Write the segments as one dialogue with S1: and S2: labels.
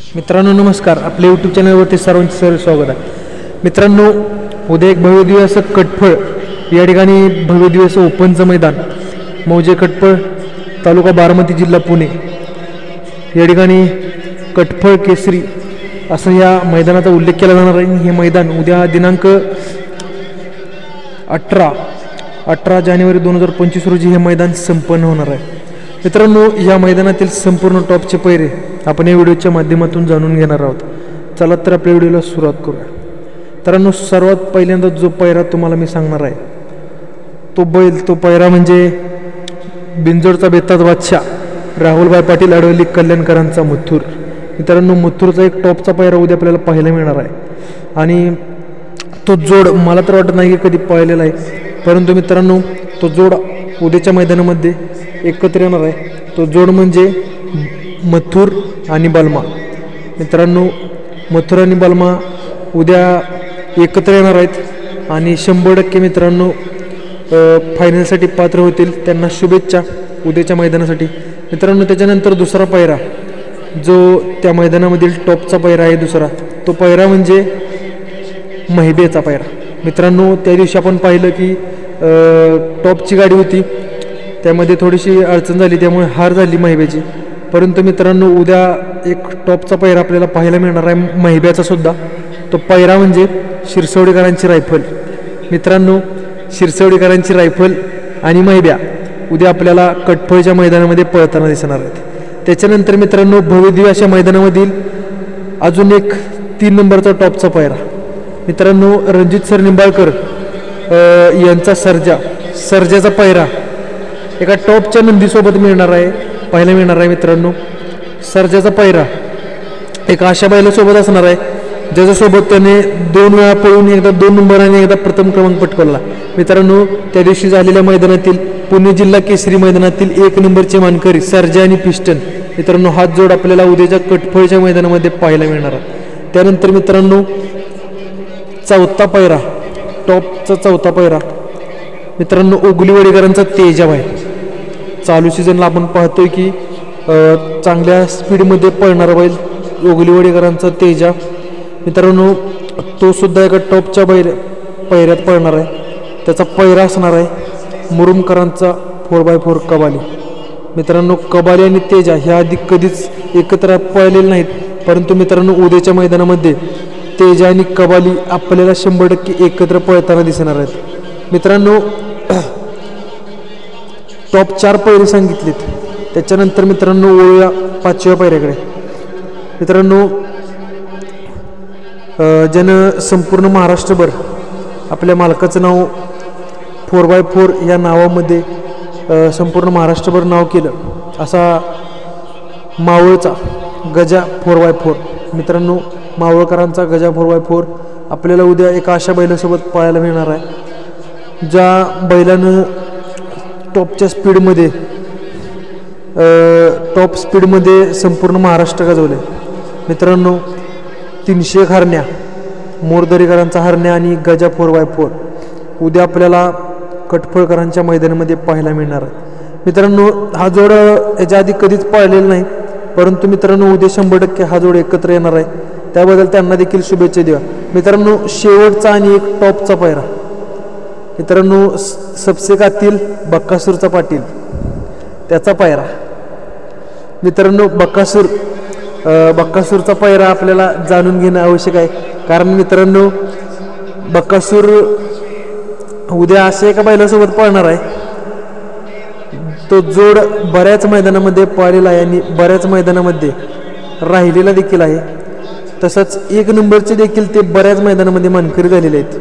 S1: मित्रांनो नमस्कार. आपल्या यूट्यूब चॅनलवरती सर्वांचे स्वागत आहे. मित्रांनो, उद्या एक भव्यदिव्य असं कटफळ या ठिकाणी भव्यदिव्य असं ओपनचं मैदान मौजे कटफळ तालुका बारामती जिल्हा पुणे या ठिकाणी कटफळ केसरी असं या मैदानाचा उल्लेख केला जाणार आहे. हे मैदान उद्या दिनांक 18 जानेवारी 2025 रोजी हे मैदान संपन्न होणार आहे. मित्रांनो, या मैदानातील संपूर्ण टॉपचे पैरे आपण या व्हिडिओच्या माध्यमातून जाणून घेणार आहोत. चला तर आपल्या व्हिडिओला सुरुवात करूया. मित्रांनो, सर्वात पहिल्यांदा जो पैरा तुम्हाला मी सांगणार आहे तो पैरा म्हणजे बिंजोडचा बेताज बादशाह राहुलभाई पाटील अडवली कल्याणकरांचा मुथूर. मित्रांनो, मुथूरचा एक टॉपचा पैरा उद्या आपल्याला पाहायला मिळणार आहे आणि तो जोड मला तर वाटत नाही की कधी पाहिलेला आहे, परंतु मित्रांनो तो जोड उद्याच्या मैदानामध्ये एकत्र येणार आहे. तो जोड म्हणजे मथुर आणि बलमा. मित्रांनो, मथुर आणि बलमा उद्या एकत्र येणार आहेत आणि 100% मित्रांनो फायनलसाठी पात्र होतील. त्यांना शुभेच्छा उद्याच्या मैदानासाठी. मित्रांनो, त्याच्यानंतर दुसरा पैरा जो त्या मैदानामधील टॉपचा पैरा आहे दुसरा, तो पैरा म्हणजे महिबेचा पैरा. मित्रांनो, त्या दिवशी आपण पाहिलं की टॉपची गाडी होती, त्यामध्ये थोडीशी अडचण झाली, त्यामुळे हार झाली महिब्याची. परंतु मित्रांनो, उद्या एक टॉपचा पैरा आपल्याला पाहायला मिळणार आहे महिब्याचा सुद्धा. तो पैरा म्हणजे शिरसवडीकरांची रायफल. मित्रांनो, शिरसवडीकरांची रायफल आणि महिब्या उद्या आपल्याला कटफळच्या मैदानामध्ये पळताना दिसणार आहेत. त्याच्यानंतर मित्रांनो, भव्यदिव्य अशा मैदानामधील अजून एक 3 नंबरचा टॉपचा पैरा. मित्रांनो, रणजित सर निंबाळकर यांचा सर्जाचा पैरा एका टॉपच्या नंदीसोबत पाहायला मिळणार आहे. मित्रांनो, सर्जाचा पैरा एका अशा बैलासोबत असणार आहे ज्याच्यासोबत त्याने 2 वेळा पळून एकदा 2 नंबर आणि एकदा प्रथम क्रमांक पटकावला. मित्रांनो, त्या दिवशी झालेल्या मैदानातील पुणे जिल्हा केसरी मैदानातील 1 नंबरचे मानकरी सर्जा आणि पिस्टन. मित्रांनो, हा जोड आपल्याला उद्याच्या कटफळच्या मैदानामध्ये पाहायला मिळणार आहे. त्यानंतर मित्रांनो, चौथा पैरा टॉपचा चौथा पैरा मित्रांनो उगलीवाडीकरांचा तेजाब आहे. चालू सीझनला आपण पाहतोय की चांगल्या स्पीडमध्ये पळणारा बैल उगलीवाडीकरांचा तेजा. मित्रांनो, तो सुद्धा एका टॉपच्या पैऱ्यात पळणार आहे. त्याचा पैरा असणार आहे मुरुमकरांचा 4x4 कबाली. मित्रांनो, कबाली आणि तेजा ह्या आधी कधीच एकत्र पळलेले नाहीत, परंतु मित्रांनो उद्याच्या मैदानामध्ये तेजा आणि कबाली आपल्याला 100% एकत्र पळताना दिसणार आहेत. मित्रांनो, टॉप 4 पैरे सांगितलेत. त्याच्यानंतर मित्रांनो वळूया 5व्या पैऱ्याकडे. मित्रांनो, ज्यानं संपूर्ण महाराष्ट्रभर आपल्या मालकाचं नाव 4x4 या नावामध्ये संपूर्ण महाराष्ट्रभर नाव केलं असा मावळचा गजा 4x4. मित्रांनो, मावळकरांचा गजा 4x4 आपल्याला उद्या एका अशा बैलासोबत पाहायला मिळणार आहे ज्या बैलानं टॉप स्पीडमध्ये संपूर्ण महाराष्ट्र गाजवले. मित्रांनो, 300 हरण्या मोरदरीकरांचा हरण्या आणि गजा 4x4 उद्या आपल्याला कटफळकरांच्या मैदानामध्ये पाहायला मिळणार आहे. मित्रांनो, हा जोड याच्या आधी कधीच पाळलेला नाही, परंतु मित्रांनो उद्या 100% हा जोड एकत्र येणार आहे. त्याबद्दल त्यांना देखील शुभेच्छा द्या. मित्रांनो, शेवटचा आणि एक टॉपचा पैरा मित्रांनो सबसेकातील बक्कासूरचा पाटील त्याचा पैरा. मित्रांनो, बक्कासूरचा पैरा आपल्याला जाणून घेणं आवश्यक आहे, कारण मित्रांनो बक्कासूर उद्या अशा एका बैलासोबत पळणार आहे. तो जोड बऱ्याच मैदानामध्ये पाळलेला आहे आणि बऱ्याच मैदानामध्ये राहिलेला देखील आहे. तसंच 1 नंबरचे देखील ते बऱ्याच मैदानामध्ये मानकरी झालेले आहेत.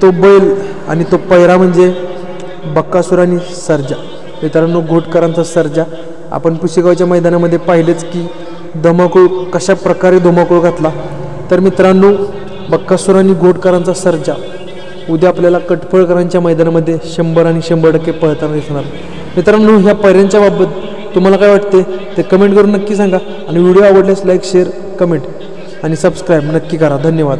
S1: तो बैल आणि तो पैरा म्हणजे बक्कासूर आणि सर्जा. मित्रांनो, घोटकरांचा सर्जा आपण पुशेगावच्या मैदानामध्ये पाहिलेच की धमाकूळ कशा प्रकारे धमाकूळ घातला. तर मित्रांनो, बक्कासूर आणि घोटकरांचा सर्जा उद्या आपल्याला कटफळकरांच्या मैदानामध्ये 100 आणि 100% पळताना दिसणार. मित्रांनो, ह्या पैऱ्यांच्या बाबत तुम्हाला काय वाटते ते कमेंट करून नक्की सांगा आणि व्हिडिओ आवडल्यास लाईक, शेअर, कमेंट आणि सबस्क्राईब नक्की करा. धन्यवाद.